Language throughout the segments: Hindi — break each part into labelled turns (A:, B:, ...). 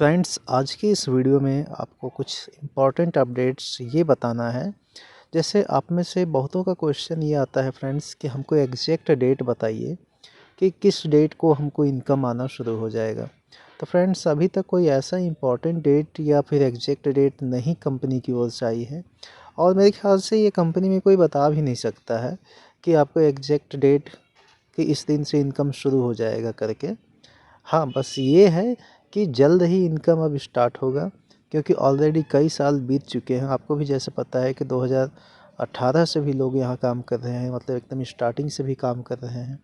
A: फ्रेंड्स, आज की इस वीडियो में आपको कुछ इम्पॉर्टेंट अपडेट्स ये बताना है। जैसे आप में से बहुतों का क्वेश्चन ये आता है फ्रेंड्स कि हमको एग्जैक्ट डेट बताइए कि किस डेट को हमको इनकम आना शुरू हो जाएगा। तो फ्रेंड्स, अभी तक कोई ऐसा इम्पॉर्टेंट डेट या फिर एग्जैक्ट डेट नहीं कंपनी की ओर से आई है, और मेरे ख्याल से ये कंपनी में कोई बता भी नहीं सकता है कि आपको एग्जैक्ट डेट कि इस दिन से इनकम शुरू हो जाएगा करके। हाँ, बस ये है कि जल्द ही इनकम अब स्टार्ट होगा, क्योंकि ऑलरेडी कई साल बीत चुके हैं। आपको भी जैसे पता है कि 2018 से भी लोग यहाँ काम कर रहे हैं, मतलब एकदम स्टार्टिंग से भी काम कर रहे हैं,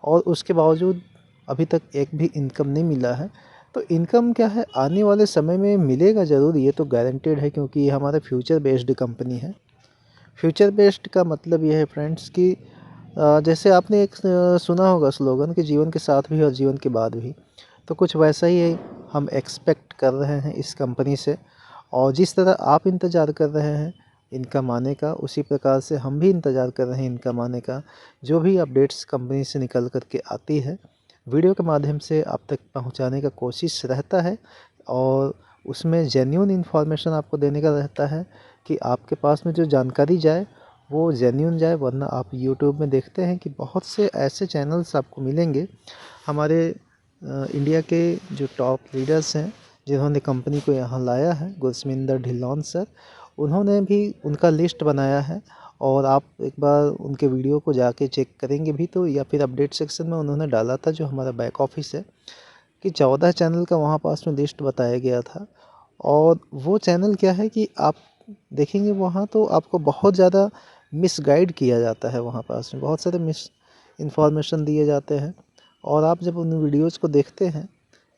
A: और उसके बावजूद अभी तक एक भी इनकम नहीं मिला है। तो इनकम क्या है, आने वाले समय में मिलेगा ज़रूर, ये तो गारंटेड है, क्योंकि ये हमारा फ्यूचर बेस्ड कंपनी है। फ्यूचर बेस्ड का मतलब ये है फ्रेंड्स कि जैसे आपने एक सुना होगा स्लोगन कि जीवन के साथ भी और जीवन के बाद भी। तो कुछ वैसा ही हम एक्सपेक्ट कर रहे हैं इस कंपनी से, और जिस तरह आप इंतज़ार कर रहे हैं इनकम आने का, उसी प्रकार से हम भी इंतज़ार कर रहे हैं इनकम आने का। जो भी अपडेट्स कंपनी से निकल कर के आती है, वीडियो के माध्यम से आप तक पहुंचाने का कोशिश रहता है, और उसमें जेन्युइन इन्फॉर्मेशन आपको देने का रहता है कि आपके पास में जो जानकारी जाए वो जेन्युइन जाए। वरना आप यूट्यूब में देखते हैं कि बहुत से ऐसे चैनल्स आपको मिलेंगे हमारे इंडिया के जो टॉप लीडर्स हैं, जिन्होंने कंपनी को यहाँ लाया है, गुरसमिंदर ढिल्लोन सर, उन्होंने भी उनका लिस्ट बनाया है। और आप एक बार उनके वीडियो को जाके चेक करेंगे भी तो, या फिर अपडेट सेक्शन में उन्होंने डाला था जो हमारा बैक ऑफिस है, कि 14 चैनल का वहाँ पास में लिस्ट बताया गया था। और वो चैनल क्या है कि आप देखेंगे वहाँ तो आपको बहुत ज़्यादा मिसगाइड किया जाता है, वहाँ पास में बहुत सारे मिस इन्फॉर्मेशन दिए जाते हैं। और आप जब उन वीडियोज़ को देखते हैं,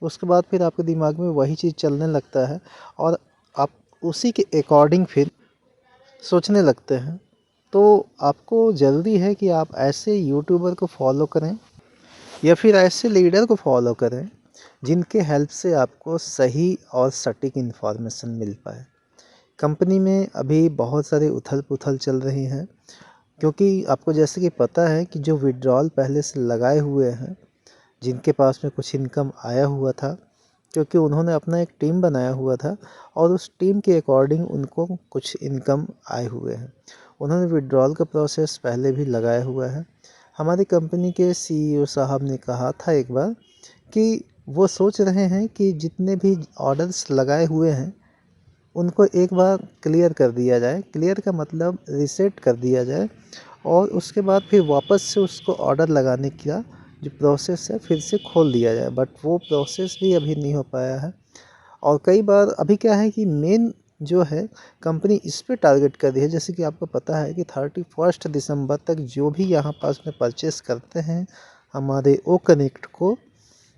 A: उसके बाद फिर आपके दिमाग में वही चीज़ चलने लगता है, और आप उसी के अकॉर्डिंग फिर सोचने लगते हैं। तो आपको ज़रूरी है कि आप ऐसे यूट्यूबर को फॉलो करें, या फिर ऐसे लीडर को फॉलो करें जिनके हेल्प से आपको सही और सटीक इन्फॉर्मेशन मिल पाए। कंपनी में अभी बहुत सारे उथल-पुथल चल रही हैं, क्योंकि आपको जैसे कि पता है कि जो विथड्रॉल पहले से लगाए हुए हैं, जिनके पास में कुछ इनकम आया हुआ था, क्योंकि उन्होंने अपना एक टीम बनाया हुआ था, और उस टीम के अकॉर्डिंग उनको कुछ इनकम आए हुए हैं। उन्होंने विथड्रॉल का प्रोसेस पहले भी लगाया हुआ है। हमारी कंपनी के सीईओ साहब ने कहा था एक बार कि वो सोच रहे हैं कि जितने भी ऑर्डर्स लगाए हुए हैं उनको एक बार क्लियर कर दिया जाए। क्लियर का मतलब रीसेट कर दिया जाए, और उसके बाद फिर वापस से उसको ऑर्डर लगाने का जो प्रोसेस है फिर से खोल दिया जाए। बट वो प्रोसेस भी अभी नहीं हो पाया है। और कई बार अभी क्या है कि मेन जो है कंपनी इस पे टारगेट कर रही है, जैसे कि आपको पता है कि 31 दिसंबर तक जो भी यहाँ पास में परचेस करते हैं हमारे ओ कनेक्ट को,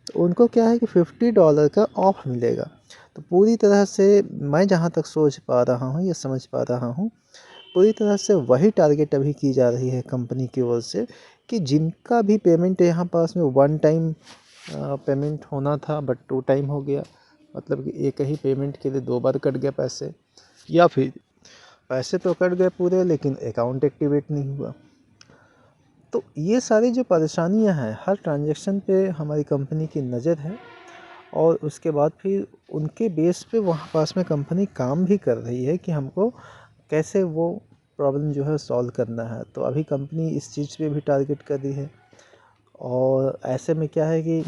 A: तो उनको क्या है कि $50 का ऑफ मिलेगा। तो पूरी तरह से मैं जहाँ तक सोच पा रहा हूँ या समझ पा रहा हूँ, पूरी तरह से वही टारगेट अभी की जा रही है कंपनी की ओर से, कि जिनका भी पेमेंट यहाँ पास में वन टाइम पेमेंट होना था बट टू टाइम हो गया, मतलब कि एक ही पेमेंट के लिए दो बार कट गया पैसे, या फिर पैसे तो कट गए पूरे लेकिन अकाउंट एक्टिवेट नहीं हुआ। तो ये सारी जो परेशानियां हैं, हर ट्रांजैक्शन पे हमारी कंपनी की नज़र है, और उसके बाद फिर उनके बेस पे वहाँ पास में कंपनी काम भी कर रही है कि हमको कैसे वो प्रॉब्लम जो है सॉल्व करना है। तो अभी कंपनी इस चीज़ पे भी टारगेट कर रही है, और ऐसे में क्या है कि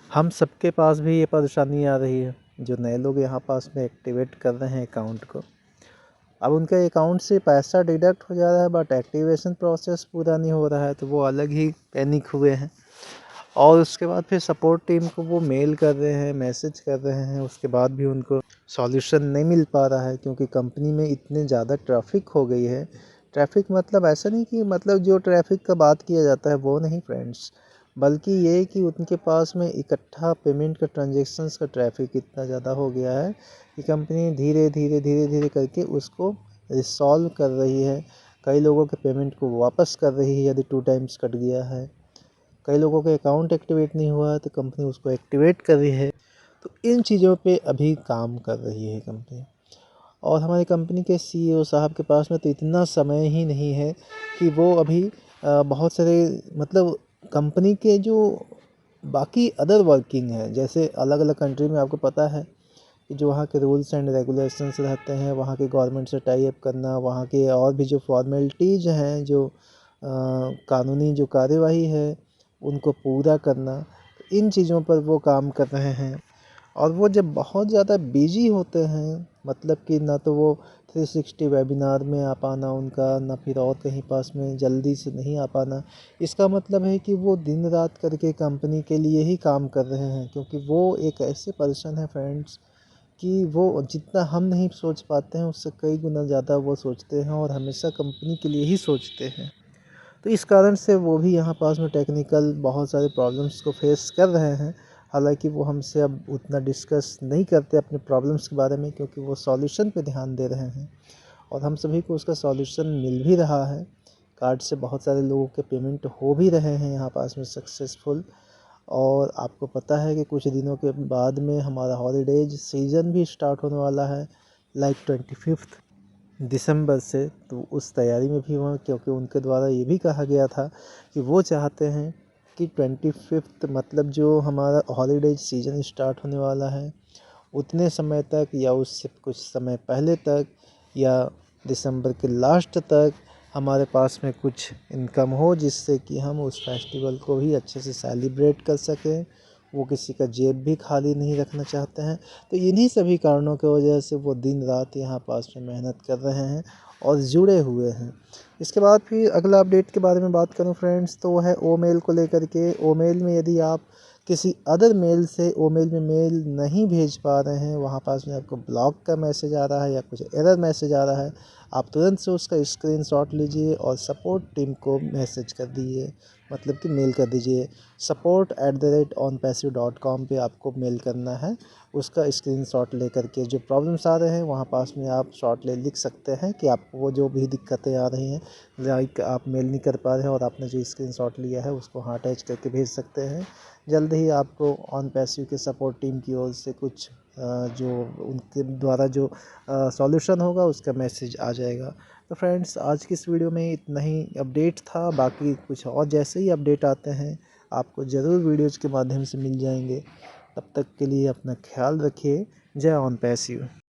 A: हम सबके पास भी ये परेशानी आ रही है। जो नए लोग यहाँ पास में एक्टिवेट कर रहे हैं अकाउंट को, अब उनके अकाउंट से पैसा डिडक्ट हो जा रहा है बट एक्टिवेशन प्रोसेस पूरा नहीं हो रहा है, तो वो अलग ही पैनिक हुए हैं। और उसके बाद फिर सपोर्ट टीम को वो मेल कर रहे हैं, मैसेज कर रहे हैं, उसके बाद भी उनको सॉल्यूशन नहीं मिल पा रहा है, क्योंकि कंपनी में इतने ज़्यादा ट्रैफिक हो गई है। ट्रैफिक मतलब ऐसा नहीं कि मतलब जो ट्रैफिक का बात किया जाता है वो नहीं फ्रेंड्स, बल्कि ये कि उनके पास में इकट्ठा पेमेंट का ट्रांजेक्शन्स का ट्रैफिक इतना ज़्यादा हो गया है कि कंपनी धीरे धीरे धीरे धीरे करके उसको रिसॉल्व कर रही है। कई लोगों के पेमेंट को वापस कर रही है यदि टू टाइम्स कट गया है। कई लोगों के अकाउंट एक्टिवेट नहीं हुआ है तो कंपनी उसको एक्टिवेट कर रही है। तो इन चीज़ों पे अभी काम कर रही है कंपनी। और हमारी कंपनी के सीईओ साहब के पास में तो इतना समय ही नहीं है कि वो अभी बहुत सारे मतलब कंपनी के जो बाकी अदर वर्किंग है, जैसे अलग अलग कंट्री में आपको पता है कि जो वहाँ के रूल्स एंड रेगुलेशंस रहते हैं, वहाँ के गवर्नमेंट से टाई अप करना, वहाँ के और भी जो फॉर्मेलिटीज़ हैं, जो कानूनी जो कार्यवाही है उनको पूरा करना, इन चीज़ों पर वो काम कर रहे हैं। और वो जब बहुत ज़्यादा बिजी होते हैं, मतलब कि ना तो वो 360 वेबिनार में आ पाना उनका, ना फिर और कहीं पास में जल्दी से नहीं आ पाना, इसका मतलब है कि वो दिन रात करके कंपनी के लिए ही काम कर रहे हैं। क्योंकि वो एक ऐसे पर्सन है फ्रेंड्स कि वो जितना हम नहीं सोच पाते हैं उससे कई गुना ज़्यादा वो सोचते हैं और हमेशा कंपनी के लिए ही सोचते हैं। तो इस कारण से वो भी यहाँ पास में टेक्निकल बहुत सारे प्रॉब्लम्स को फेस कर रहे हैं। हालांकि वो हमसे अब उतना डिस्कस नहीं करते अपने प्रॉब्लम्स के बारे में, क्योंकि वो सॉल्यूशन पे ध्यान दे रहे हैं और हम सभी को उसका सॉल्यूशन मिल भी रहा है। कार्ड से बहुत सारे लोगों के पेमेंट हो भी रहे हैं यहाँ पास में सक्सेसफुल। और आपको पता है कि कुछ दिनों के बाद में हमारा हॉलीडेज सीज़न भी स्टार्ट होने वाला है, लाइक 25 दिसंबर से। तो उस तैयारी में भी हुआ, क्योंकि उनके द्वारा ये भी कहा गया था कि वो चाहते हैं कि 25 मतलब जो हमारा हॉलीडेज सीज़न स्टार्ट होने वाला है उतने समय तक या उससे कुछ समय पहले तक या दिसंबर के लास्ट तक हमारे पास में कुछ इनकम हो, जिससे कि हम उस फेस्टिवल को भी अच्छे से सेलिब्रेट कर सकें। वो किसी का जेब भी खाली नहीं रखना चाहते हैं। तो इन्हीं सभी कारणों की वजह से वो दिन रात यहाँ पास में मेहनत कर रहे हैं और जुड़े हुए हैं। इसके बाद फिर अगला अपडेट के बारे में बात करूँ फ्रेंड्स, तो वो है ओमेल को लेकर के। ओमेल में यदि आप किसी अदर मेल से ओमेल में मेल नहीं भेज पा रहे हैं, वहाँ पास में आपको ब्लॉक का मैसेज आ रहा है या कुछ एरर मैसेज आ रहा है, आप तुरंत से उसका स्क्रीनशॉट लीजिए और सपोर्ट टीम को मैसेज कर दीजिए, मतलब कि मेल कर दीजिए। support@onpassive.com पे आपको मेल करना है। उसका स्क्रीनशॉट लेकर के जो प्रॉब्लम्स आ रहे हैं वहाँ पास में आप शॉर्टली लिख सकते हैं कि आपको वो जो भी दिक्कतें आ रही हैं, लाइक आप मेल नहीं कर पा रहे हैं और आपने जो स्क्रीनशॉट लिया है उसको हाँ अटैच करके भेज सकते हैं। जल्द ही आपको ऑन पैसिव के सपोर्ट टीम की ओर से कुछ जो उनके द्वारा जो सॉल्यूशन होगा उसका मैसेज आ जाएगा। तो फ्रेंड्स, आज की इस वीडियो में इतना ही अपडेट था। बाकी कुछ और जैसे ही अपडेट आते हैं आपको ज़रूर वीडियोज़ के माध्यम से मिल जाएंगे। तब तक के लिए अपना ख्याल रखिए। जय ऑन पैसिव।